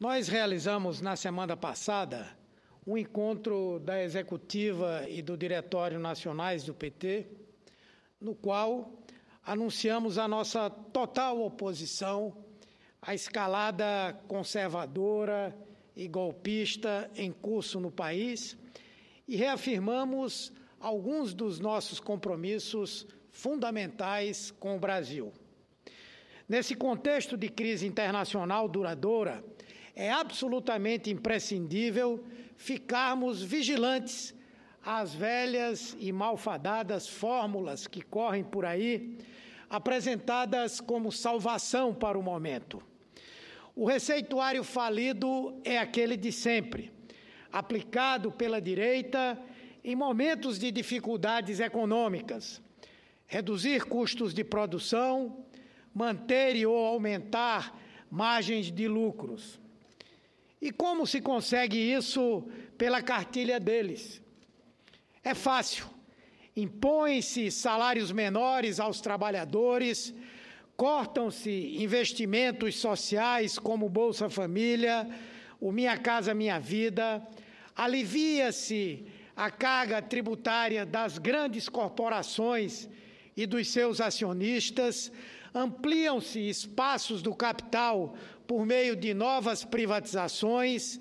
Nós realizamos na semana passada um encontro da executiva e do Diretório Nacionais do PT, no qual anunciamos a nossa total oposição à escalada conservadora e golpista em curso no país e reafirmamos alguns dos nossos compromissos fundamentais com o Brasil. Nesse contexto de crise internacional duradoura, é absolutamente imprescindível ficarmos vigilantes às velhas e malfadadas fórmulas que correm por aí, apresentadas como salvação para o momento. O receituário falido é aquele de sempre, aplicado pela direita em momentos de dificuldades econômicas: reduzir custos de produção, manter e ou aumentar margens de lucros. E como se consegue isso pela cartilha deles? É fácil. Impõem-se salários menores aos trabalhadores, cortam-se investimentos sociais como Bolsa Família, o Minha Casa Minha Vida, alivia-se a carga tributária das grandes corporações e dos seus acionistas, ampliam-se espaços do capital por meio de novas privatizações,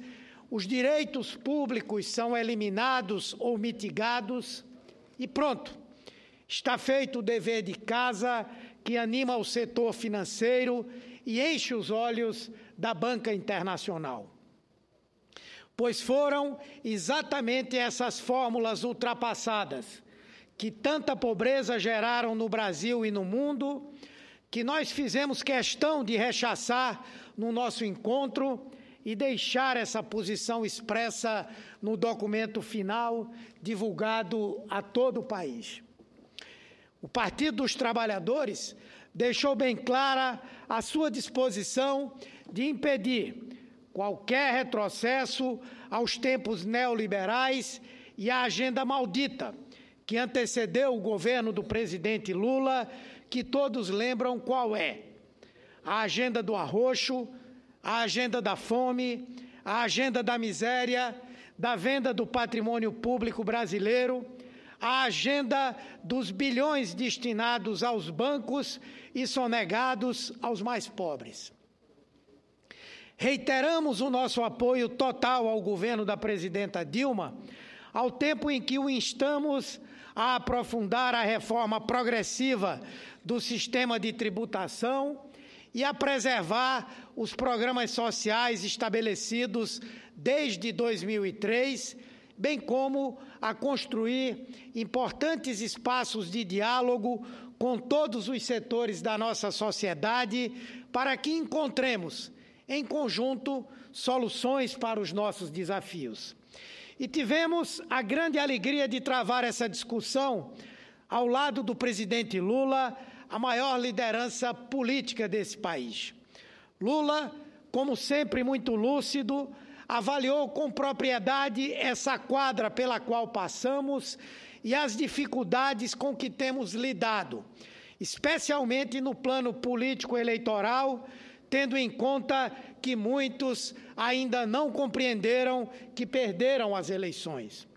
os direitos públicos são eliminados ou mitigados e pronto, está feito o dever de casa que anima o setor financeiro e enche os olhos da banca internacional. Pois foram exatamente essas fórmulas ultrapassadas que tanta pobreza geraram no Brasil e no mundo, que nós fizemos questão de rechaçar no nosso encontro e deixar essa posição expressa no documento final divulgado a todo o país. O Partido dos Trabalhadores deixou bem clara a sua disposição de impedir qualquer retrocesso aos tempos neoliberais e à agenda maldita que antecedeu o governo do presidente Lula, que todos lembram qual é: a agenda do arroxo, a agenda da fome, a agenda da miséria, da venda do patrimônio público brasileiro, a agenda dos bilhões destinados aos bancos e sonegados aos mais pobres. Reiteramos o nosso apoio total ao governo da presidenta Dilma, ao tempo em que o instamos a aprofundar a reforma progressiva do sistema de tributação e a preservar os programas sociais estabelecidos desde 2003, bem como a construir importantes espaços de diálogo com todos os setores da nossa sociedade para que encontremos, em conjunto, soluções para os nossos desafios. E tivemos a grande alegria de travar essa discussão ao lado do presidente Lula, a maior liderança política desse país. Lula, como sempre muito lúcido, avaliou com propriedade essa quadra pela qual passamos e as dificuldades com que temos lidado, especialmente no plano político-eleitoral, tendo em conta que muitos ainda não compreenderam que perderam as eleições.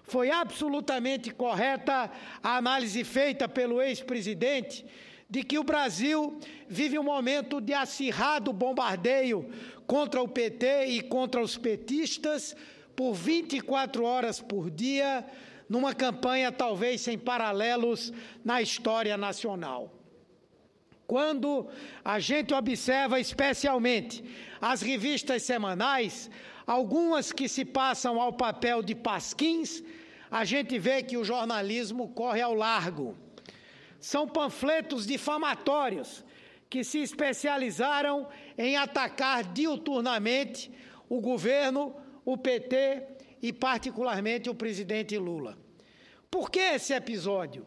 Foi absolutamente correta a análise feita pelo ex-presidente de que o Brasil vive um momento de acirrado bombardeio contra o PT e contra os petistas por 24 horas por dia, numa campanha talvez sem paralelos na história nacional. Quando a gente observa especialmente as revistas semanais, algumas que se passam ao papel de pasquins, a gente vê que o jornalismo corre ao largo. São panfletos difamatórios que se especializaram em atacar diuturnamente o governo, o PT e particularmente o presidente Lula. Por que esse episódio?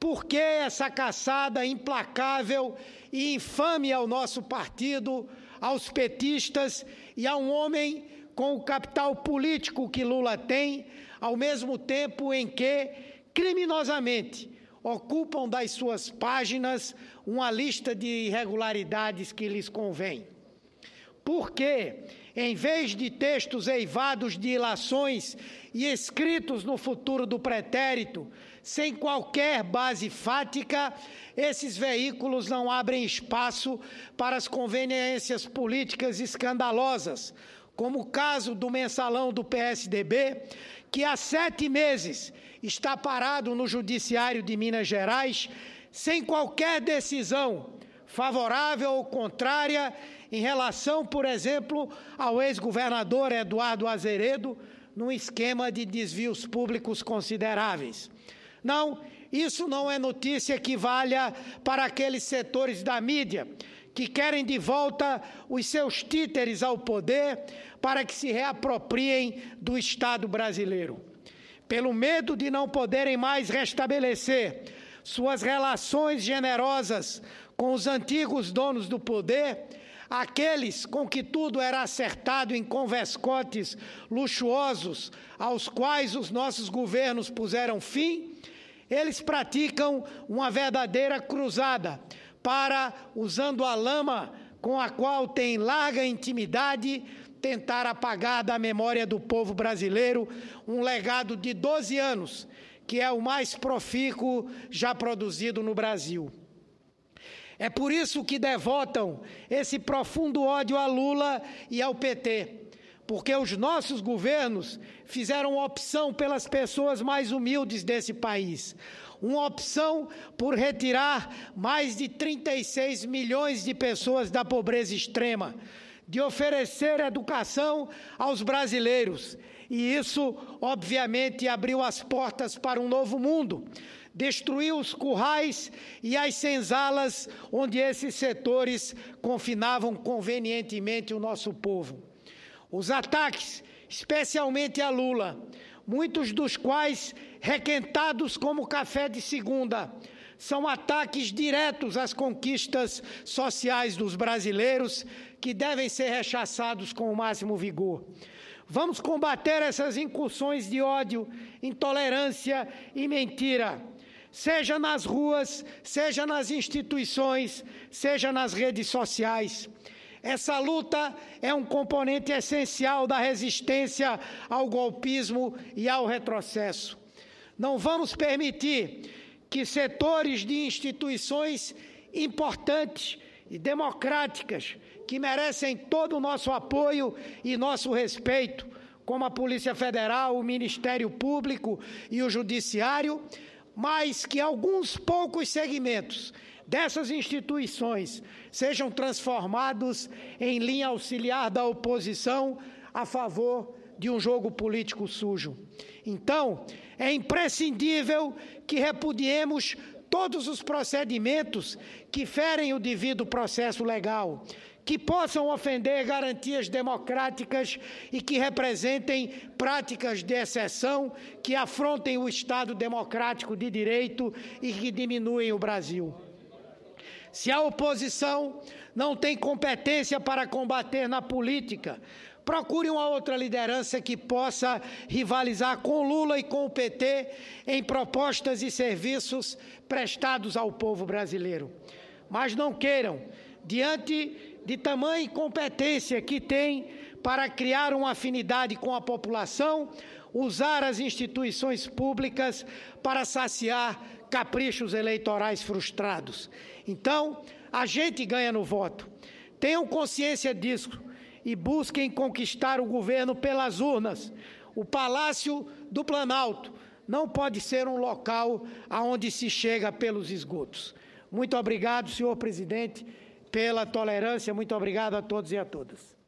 Por que essa caçada implacável e infame ao nosso partido, aos petistas e a um homem com o capital político que Lula tem, ao mesmo tempo em que, criminosamente, ocupam das suas páginas uma lista de irregularidades que lhes convém? Porque, em vez de textos eivados de ilações e escritos no futuro do pretérito, sem qualquer base fática, esses veículos não abrem espaço para as conveniências políticas escandalosas, como o caso do mensalão do PSDB, que há 7 meses está parado no Judiciário de Minas Gerais, sem qualquer decisão favorável ou contrária em relação, por exemplo, ao ex-governador Eduardo Azeredo, num esquema de desvios públicos consideráveis. Não, isso não é notícia que valha para aqueles setores da mídia que querem de volta os seus títeres ao poder para que se reapropriem do Estado brasileiro. Pelo medo de não poderem mais restabelecer suas relações generosas com os antigos donos do poder, aqueles com que tudo era acertado em converscotes luxuosos, aos quais os nossos governos puseram fim, eles praticam uma verdadeira cruzada para, usando a lama com a qual têm larga intimidade, tentar apagar da memória do povo brasileiro um legado de 12 anos, que é o mais profícuo já produzido no Brasil. É por isso que devotam esse profundo ódio a Lula e ao PT, porque os nossos governos fizeram opção pelas pessoas mais humildes desse país, uma opção por retirar mais de 36 milhões de pessoas da pobreza extrema, de oferecer educação aos brasileiros. E isso, obviamente, abriu as portas para um novo mundo, destruiu os currais e as senzalas onde esses setores confinavam convenientemente o nosso povo. Os ataques, especialmente a Lula, muitos dos quais requentados como café de segunda, são ataques diretos às conquistas sociais dos brasileiros que devem ser rechaçados com o máximo vigor. Vamos combater essas incursões de ódio, intolerância e mentira, seja nas ruas, seja nas instituições, seja nas redes sociais. Essa luta é um componente essencial da resistência ao golpismo e ao retrocesso. Não vamos permitir que setores de instituições importantes e democráticas, que merecem todo o nosso apoio e nosso respeito, como a Polícia Federal, o Ministério Público e o Judiciário, mas que alguns poucos segmentos dessas instituições sejam transformados em linha auxiliar da oposição a favor de um jogo político sujo. Então, é imprescindível que repudiemos todos os procedimentos que ferem o devido processo legal, que possam ofender garantias democráticas e que representem práticas de exceção que afrontem o Estado democrático de direito e que diminuem o Brasil. Se a oposição não tem competência para combater na política, procure uma outra liderança que possa rivalizar com Lula e com o PT em propostas e serviços prestados ao povo brasileiro. Mas não queiram, diante de tamanha incompetência que tem para criar uma afinidade com a população, usar as instituições públicas para saciar caprichos eleitorais frustrados. Então, a gente ganha no voto. Tenham consciência disso e busquem conquistar o governo pelas urnas. O Palácio do Planalto não pode ser um local aonde se chega pelos esgotos. Muito obrigado, senhor presidente, pela tolerância. Muito obrigado a todos e a todas.